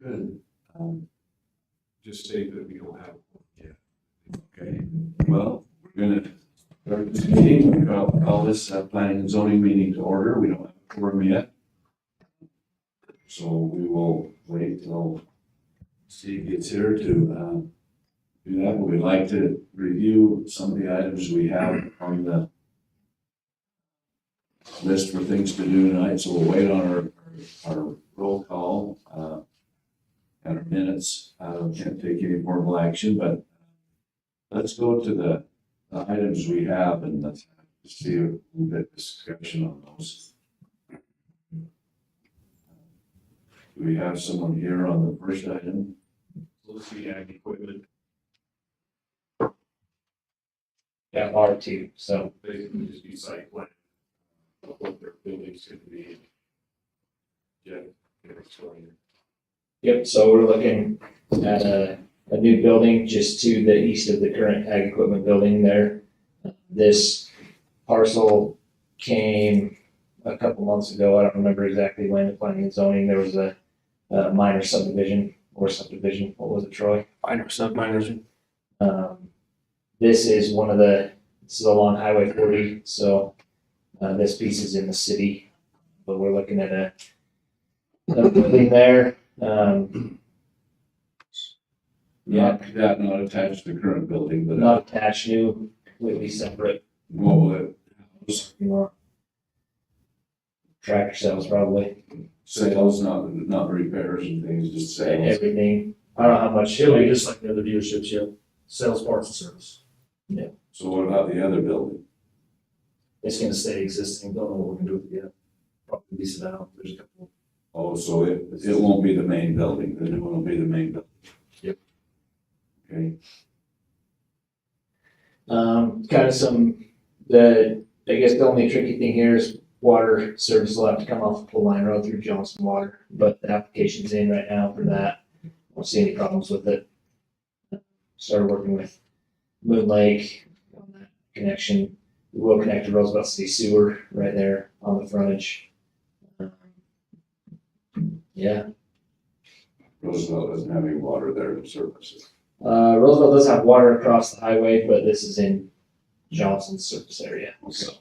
Good. Just state that we don't have a quorum yet. Okay, well, we're gonna start this meeting. I'll call this planning and zoning meeting to order. We don't have a quorum yet. So we will wait till Steve gets here to do that. We'd like to review some of the items we have on the list for things to do tonight. So we'll wait on our roll call and our minutes. Can't take any formal action, but let's go to the items we have and let's see a little bit of discussion on those. Do we have someone here on the first item? Let's see ag equipment. Yeah, R2, so. Basically just be site plan. What their building's gonna be. Yeah, get explained. Yep, so we're looking at a new building just to the east of the current ag equipment building there. This parcel came a couple months ago. I don't remember exactly when the planning and zoning, there was a minor subdivision or subdivision. What was it, Troy? Minor subdivision. This is this is along Highway 40, so this piece is in the city, but we're looking at a building there. Not attached to the current building, but Not attached, new, completely separate. what will it You know, tractor sales probably, sales, not repairs and things, just sales. everything. I don't know how much. It'll be just like the other dealerships, yeah. Sales, parts, and service. So what about the other building? It's gonna stay existing, don't know what we're gonna do with it yet. Probably lease it out, there's a couple. Oh, so it won't be the main building, the new one will be the main building. Yep. Okay, Kind of I guess the only tricky thing here is water service will have to come off Pull Line Road through Johnson Water, but the application's in right now for that. Don't see any problems with it. Started working with Moon Lake on that connection. We will connect to Roosevelt City Sewer right there on the frontage. Yeah, Roosevelt doesn't have any water there to service it. Roosevelt does have water across the highway, but this is in Johnson's surface area, so.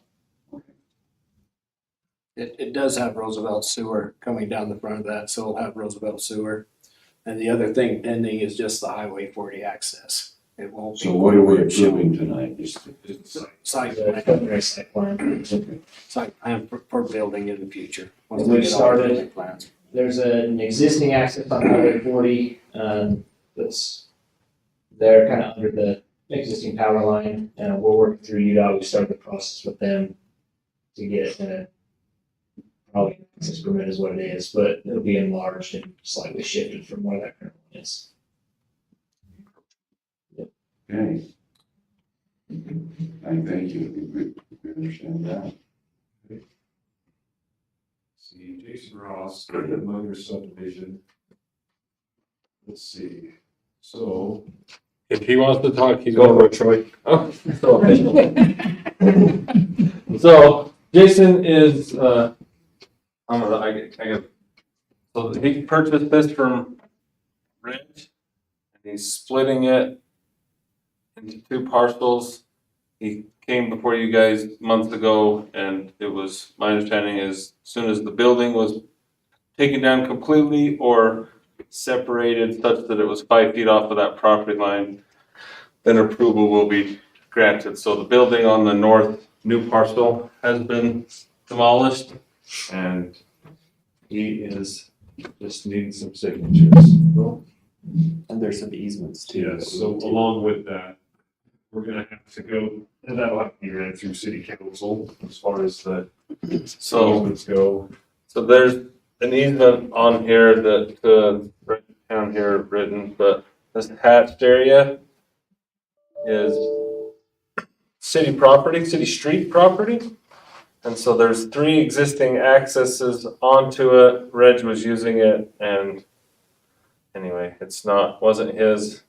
It does have Roosevelt sewer coming down the front of that, so it'll have Roosevelt sewer. And the other thing pending is just the Highway 40 access. It won't be. So what are we approving tonight? Just Site Site plan. plan for building in the future. once And we we've get all the started- building plans. There's an existing access on Highway 40, that's there kind of under the existing power line. And we're working through UDOT. We started the process with them to get probably an access permit is what it is, but it'll be enlarged and slightly shifted from where that current one is. Okay. Thank you. We understand that. See, Jason Ross, Munger subdivision. Let's see, so. If he wants to talk, he's going with Troy. Oh, so official. So Jason is, I guess, so he purchased this from Rich, and he's splitting it into two parcels. He came before you guys months ago, and it was, my understanding is, as soon as the building was taken down completely or separated such that it was 5 feet off of that property line, then approval will be granted. So the building on the north new parcel has been demolished, and he is just needing some signatures. And there's some easements too. Yes, so along with that, we're gonna have to go, and that'll have to be ran through city council as far as the easements go. So there's an easement on here that, right down here written, but this hatched area is city property, city street property. And so there's 3 existing accesses onto it. Reg was using it, and anyway, wasn't his,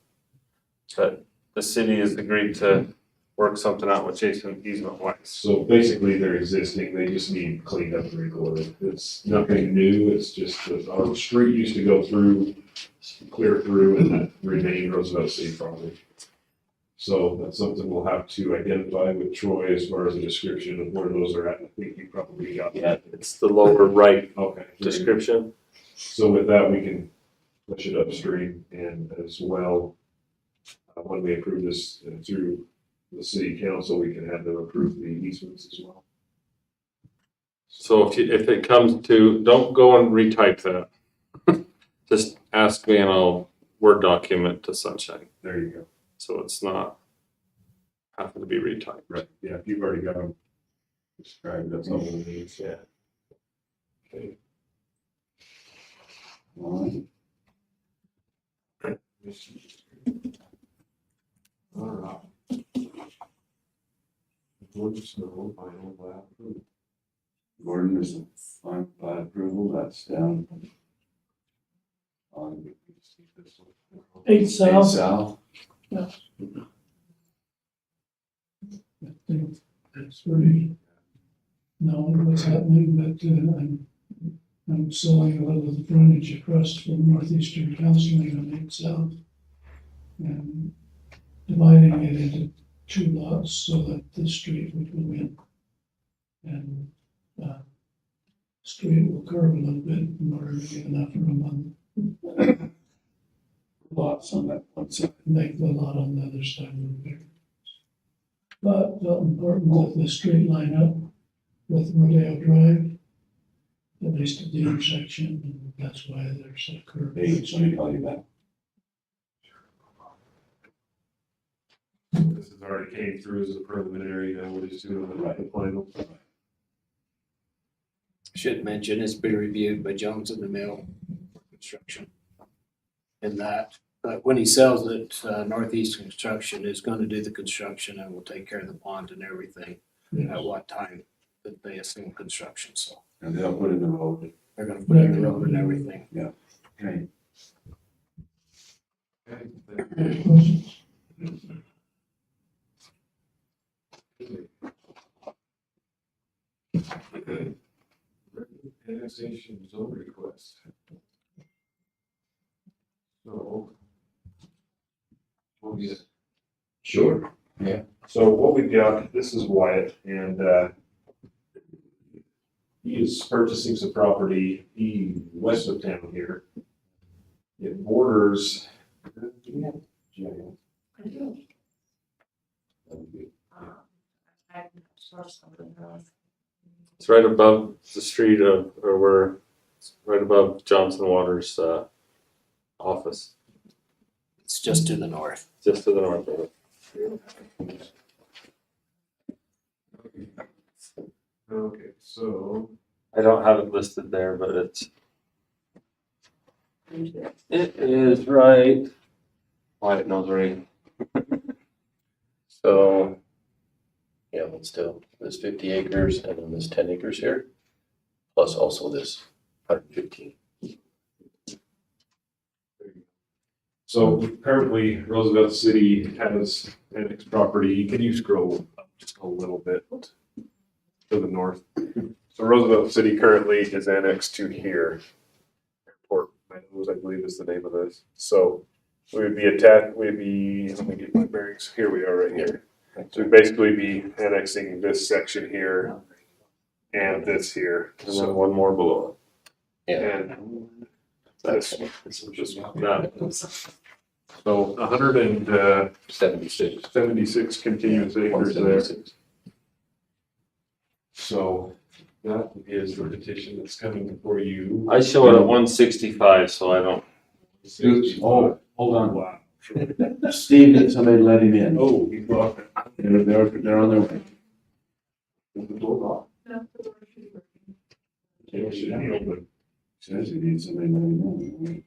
but the city has agreed to work something out with Jason easement wise. So basically, they're existing, they just need cleaned up and recorded. It's nothing new, it's just that our street used to go through clear through and then remain Roosevelt City property. So that's something we'll have to identify with Troy as far as a description of where those are at. I think you probably got that. Yeah, it's the lower right Okay. description. So with that, we can push it upstream, and as well, when we approve this through the city council, we can have them approve the easements as well. So if it comes to, don't go and retype that. Just ask me and I'll Word document to Sunshine. There you go. So it's not having to be retyped. Right. Yeah, if you've already got them described, that's all we need. Yeah. Okay. All right. All right. Snow, final plat approved. Gordon is a final plat approval, that's down on 8 Eight South. South. I think that's pretty known what's happening, but I'm selling a lot of the frontage across from Northeastern Counseling on 8 South. And dividing it into 2 lots so that the street would go in. And, street will curve a little bit in order to get enough room on lots on that one side, make the lot on the other side a little bigger. But felt important that the street line up with Rodeo Drive, at least at the intersection, and that's why there's a curve. Hey, somebody call you back. This has already came through as a preliminary, now we're just doing the right final. Should mention it's been reviewed by Jones and the Mill for construction. And that, when he sells it, Northeast Construction is gonna do the construction and will take care of the pond and everything at what time that they assume construction, so And they'll put in the road. they're gonna put in the road and everything. Okay. Annexation zone request. So. Sure. Yeah. So what we've got, this is Wyatt, and he is purchasing some property west of town here. It borders. Do we have GIS? I do. That'd be good. I saw something else. It's right above the street of, or we're right above Johnson Waters' office, It's just to the north. just to the north of it. Okay, so. I don't have it listed there, but it is right. Wyatt knows right. So, Yeah, but still, this 50 acres and then this 10 acres here, plus also this 115. So currently Roosevelt City has annexed property. Can you scroll up just a little bit to the north? So Roosevelt City currently is annexed to here. Airport Meadows, I believe is the name of this. So we would be let me get my bearings. Here we are right here. So we'd basically be annexing this section here and this here. and then So, one more below and That's that. So 176 76. continuous acres there. 176. So that is the petition that's coming before you. it. I show it at 165, so I don't. Oh, hold on. Wow. Steve, did somebody let him in? Oh, he blocked it. They're on their way. Is the door locked? No, the door should be working. It should be open. Says he needs somebody letting him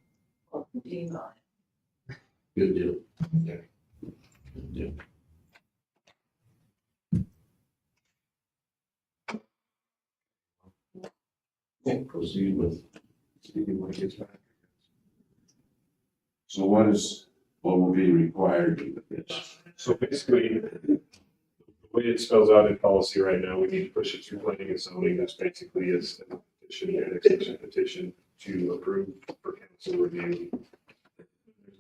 Dean on it. Good deal. Okay. Good deal. Okay, proceed with speaking when it gets back. So what will be required with this? So basically, the way it spells out in policy right now, we need to push it through planning and zoning. This basically is a petition, annexation petition to approve for council review.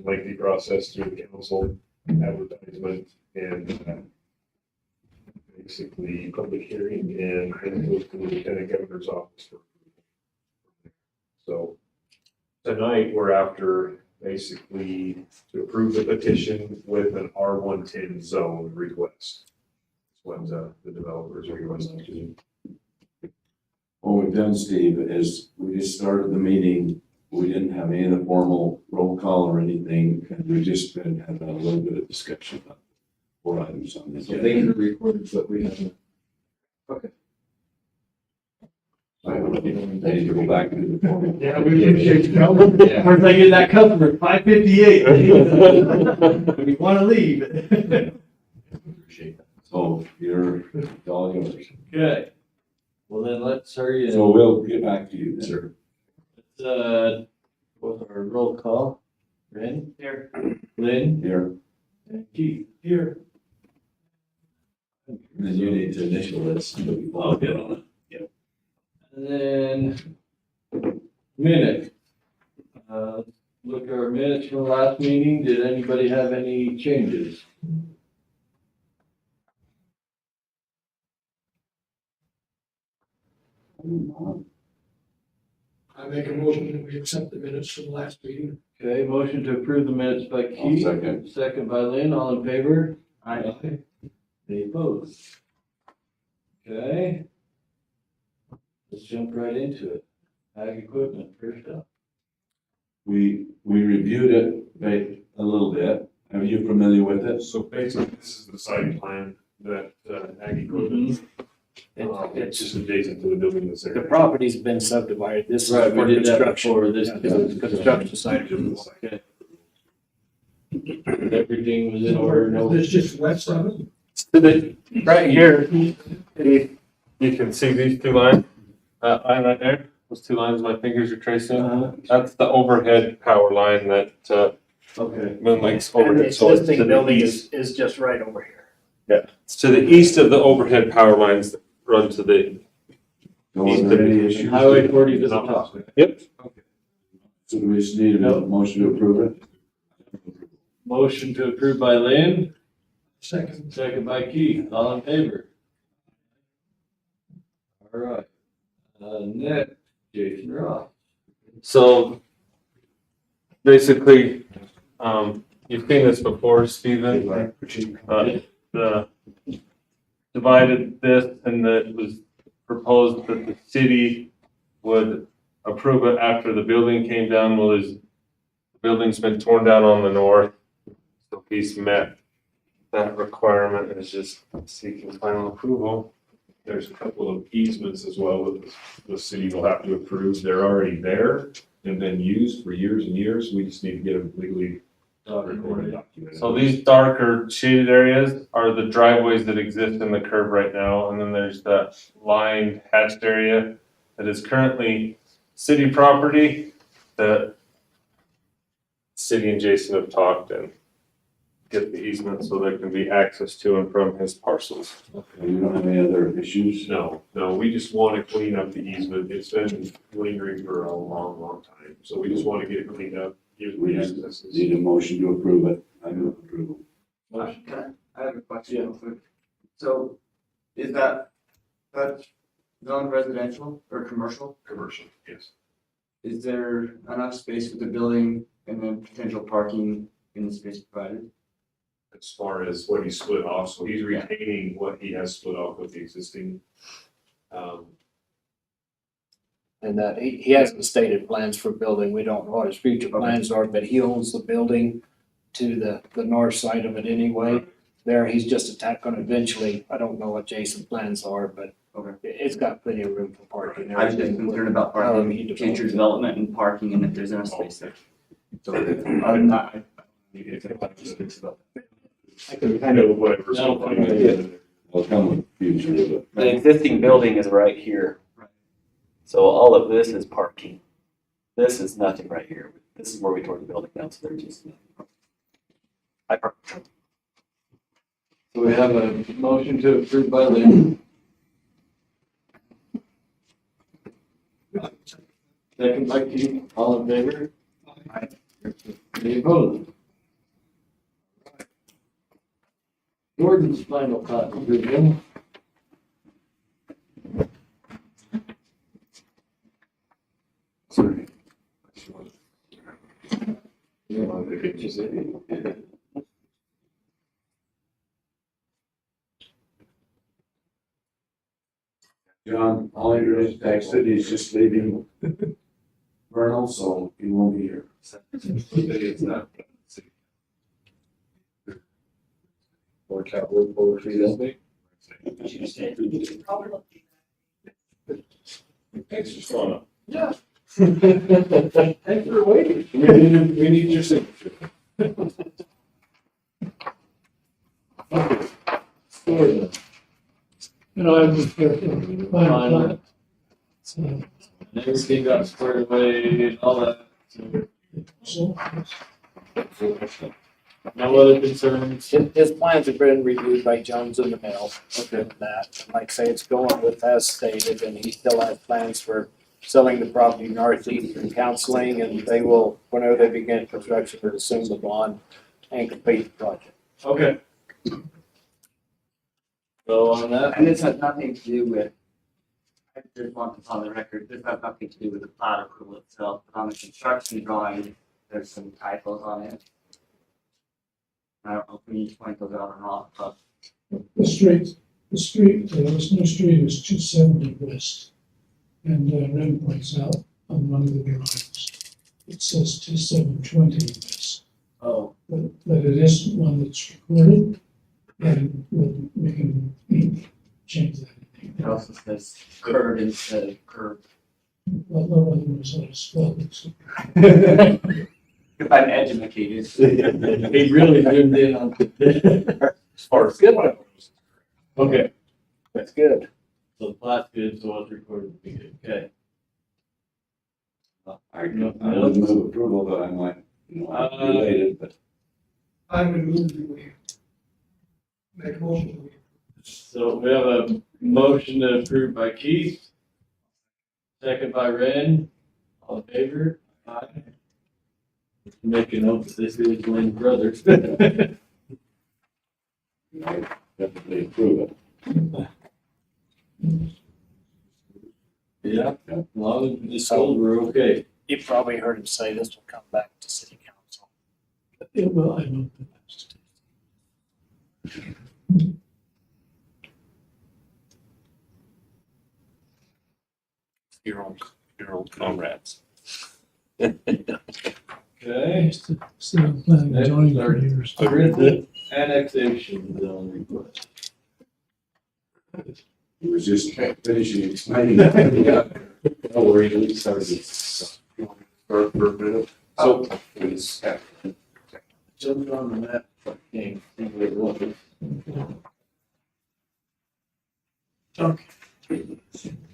lengthy process through the council, advertisement, and basically public hearing, and then it goes to the lieutenant governor's office for approval. So tonight, we're after basically to approve the petition with an R110 zone request. That's what the developers are requesting. What we've done, Steve, is we just started the meeting. We didn't have any of the formal roll call or anything, and we just been having a little bit of discussion about 4 items on this. So they can record, but we haven't. I need to go back to the formal. Yeah, we appreciate you coming. Yeah. Where's I get that customer? 5:58. When you wanna leave. Appreciate that. So you're, it's all yours. Okay. Well, then let's hurry So we'll get back to you then. Sure. with our roll call. Randy? Here. Lynn? Here, And Keith? Here. and then you need to initial this. I'll get on it. And then minutes. Look at our minutes from the last meeting. Did anybody have any changes? I make a motion that we accept the minutes from the last meeting. Okay, motion to approve the minutes by Keith. second. Second by Lynn, all in favor? Aye. Any opposed? Okay. Let's jump right into it. Ag equipment, first up. We reviewed it a little bit. Are you familiar with it? So basically, this is the site plan that Ag Equipment, it's just adjacent to the building that's there. The property's been subdivided, this is Right, for we did that construction. before, this Yeah, is this is construction site. Okay. Everything was in order, no. There's just west of it. To the, right here, you can see these 2 lines, line right there, those 2 lines my fingers are tracing. That's the overhead power line that, Okay. Moon Lake's And the overhead. So it's to existing the building east. is just right over here. It's to the east of the overhead power lines that run to the, So are there any issues? Highway 40 to the top. Yep. So we just need a motion to approve it? Motion to approve by Lynn, Second. second by Keith, all in favor? All right, next, Jason Ross. So, basically, you've seen this before, Stephen. The divided this, and it was proposed that the city would approve it after the building came down. Well, the building's been torn down on the north, so he's met that requirement, and is just seeking final approval. There's a couple of easements as well that the city will have to approve. They're already there and been used for years and years. We just need to get them legally recorded, documented. So these darker shaded areas are the driveways that exist in the curve right now, and then there's that lined hatched area that is currently city property that city and Jason have talked and get the easement so there can be access to and from his parcels. Okay, you don't have any other issues? No, we just want to clean up the easement. It's been lingering for a long, long time. So we just want to get it cleaned up, give We the just accesses. need a motion to approve it. I move approval. I have a question real quick. So is that's zone residential or commercial? Commercial, yes. Is there enough space with the building and then potential parking in the space provided? As far as what he split off, so he's retaining what he has split off with the existing. And that he hasn't stated plans for building. We don't know what his future plans are, but he owns the building to the north side of it anyway. There, he's just gonna eventually, I don't know what Jason's plans are, but Okay. it's got plenty of room for parking. I was just concerned about However he parking, develops future it. development and parking and if there's enough space there. So other than that, I can kind of whatever. I'll come with future, but The existing building is right here. So all of this is parking. This is nothing right here. This is where we tore the building down, so there's just. I park. So we have a motion to approve by Lynn. Second by Keith, all in favor? Any opposed? Gordon's final copy, review. Sorry. John, all he really texted, he's just leaving Vernal, so he won't be here. Or cowboy poetry, doesn't he? Thanks for showing up. Yeah. Thanks for waiting. We need your signature. Gordon. You know, I was there for Final. so, Everything got squared away and all that. so, No other concerns? His plans have been reviewed by Jones in the mail. Okay. That, like I say, it's going with as stated, and he still has plans for selling the property northeast and counseling, and they will, whenever they begin construction, will assume the bond and complete the project. Okay. So on that, And this has nothing to do with, I just want this on the record, this has nothing to do with the plat approval itself, but on the construction drawing, there's some typos on it. I don't know if we need to point those out or not, but the street, this new street is 270 west. And Ren points out on one of the drawings, it says 2720 west, oh, but it isn't one that's recorded. And we can change that. it also says curved instead of curved. Well, no one knows how to spell it. So If I'm educated. he really zoomed in on. As far as. Okay, That's good. so the plat's good, so it's recorded to be good, okay. I would move approval, but I'm like, related, but. I would move that we make a motion. So we have a motion to approve by Keith. Second by Ren. All in favor? Aye. Make a note that this is Lynn's brother. Definitely approve it. Yeah, as long as it's sold, we're okay. You probably heard him say this will come back to city council. Yeah, well, I know that. Your old comrades. Okay. Still planning on joining for years. I read the annexation zone request. He was just finishing explaining that. No worries, we started this. Start for a minute. So, It's, Jumped on the map. Game. See what it was.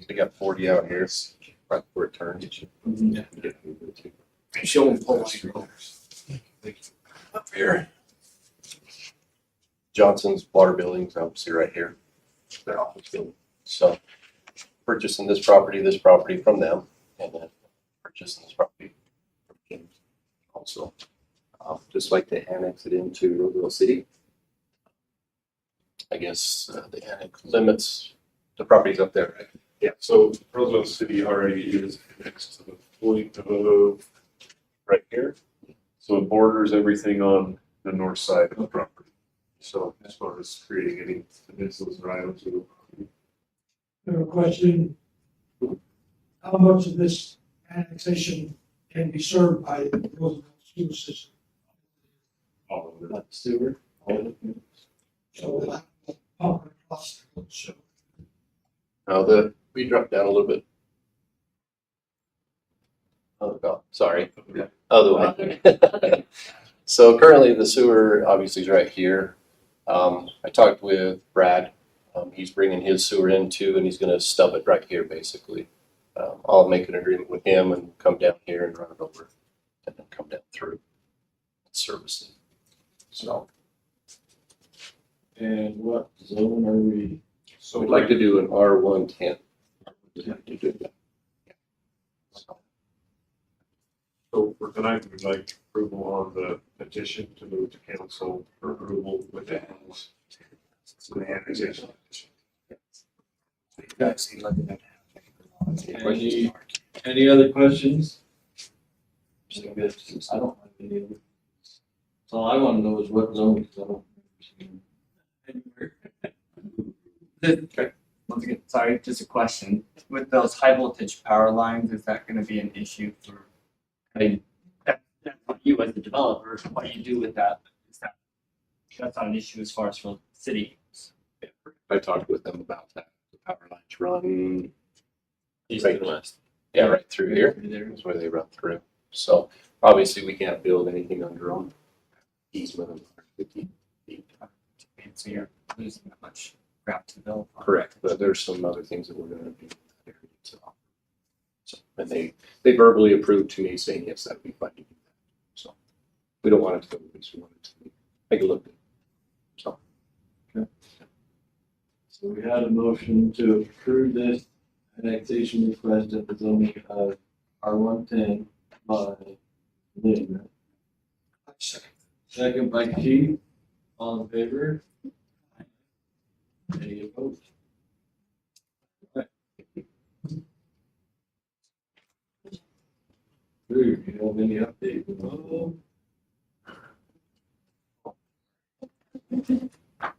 They got 40 out here, right where it turns. Show him pull. Up here. Johnson's water buildings, obviously right here. Their office building. So purchasing this property from them, and then purchasing this property from James also. Just like to annex it into Roosevelt City. I guess the annex limits, the property's up there, right? yeah, so Roosevelt City already is next to the point of right here. So it borders everything on the north side of the property. So as far as creating any peninsulas or islands, we don't. I have a question. How much of this annexation can be served by the Roosevelt sewer system? All of it. Not sewer. So we'll have to pump across the show. Now we dropped down a little bit. Oh, sorry. Other way. So currently the sewer obviously is right here. I talked with Brad. He's bringing his sewer in too, and he's gonna stub it right here basically. I'll make an agreement with him and come down here and run it over and then come down through and service it. So And what zone are we? so we'd like to do an R110. We'd like to do that. So So for tonight, we'd like approval on the petition to move to council for approval with the annexation. Any other questions? I don't have any other. So all I wanna know is what zone, because I don't. Once again, sorry, just a question. With those high voltage power lines, is that gonna be an issue for? That's not you as the developer, what you do with that, that's not an issue as far as for the city. I talked with them about that. The power lines run right west. Yeah, right through here. That's where they run through. So obviously we can't build anything under them. Easement of 50 feet. So you're losing that much ground to build on. Correct, but there's some other things that we're gonna do in that area too. So, and they verbally approved to me saying, yes, that'd be fine to do that. So we don't want it to go, we just want it to make it look good. So. So we had a motion to approve this annexation request at the zoning of R110 by Lynn. Second by Keith, all in favor? Any opposed? Right. Drew, do you have any update?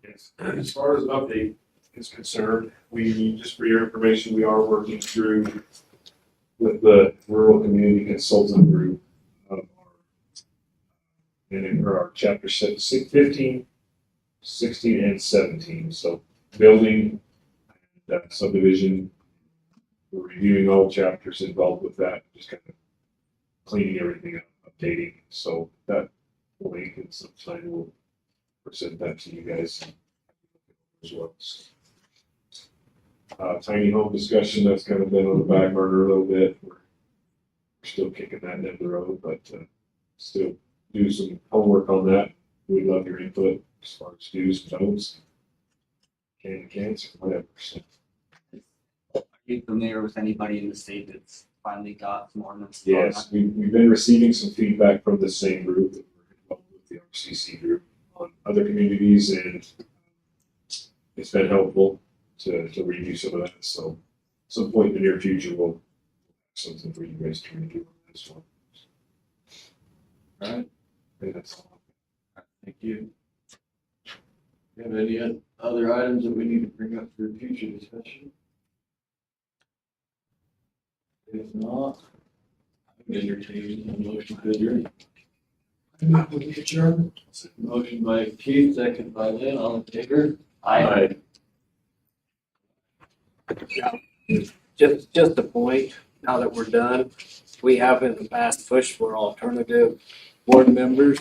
Yes, as far as an update is concerned, we, just for your information, we are working through with the rural community consultant group of our chapter 15, 16, and 17. So building, subdivision, we're reviewing all chapters involved with that, just kind of cleaning everything up, updating. So that link and sometime we'll present that to you guys as well. Tiny home discussion, that's kind of been on the back burner a little bit. We're still kicking that down the road, but still do some homework on that. We'd love your input as far as do's and don'ts. Can't, whatever. So, Are you familiar with anybody in the state that's finally got some ordinance? yes, we've been receiving some feedback from the same group that we're involved with, the RCC group, on other communities, and it's been helpful to review some of that. So at some point in the near future, we'll have something for you guys to review on this one. All right, I think that's all. thank you. Do you have any other items that we need to bring up for future discussion? If not, I would entertain a motion to adjourn. I move with the adjournment. Motion by Keith, second by Lynn, all in favor? Just a point, now that we're done, we have in the past pushed for alternative board members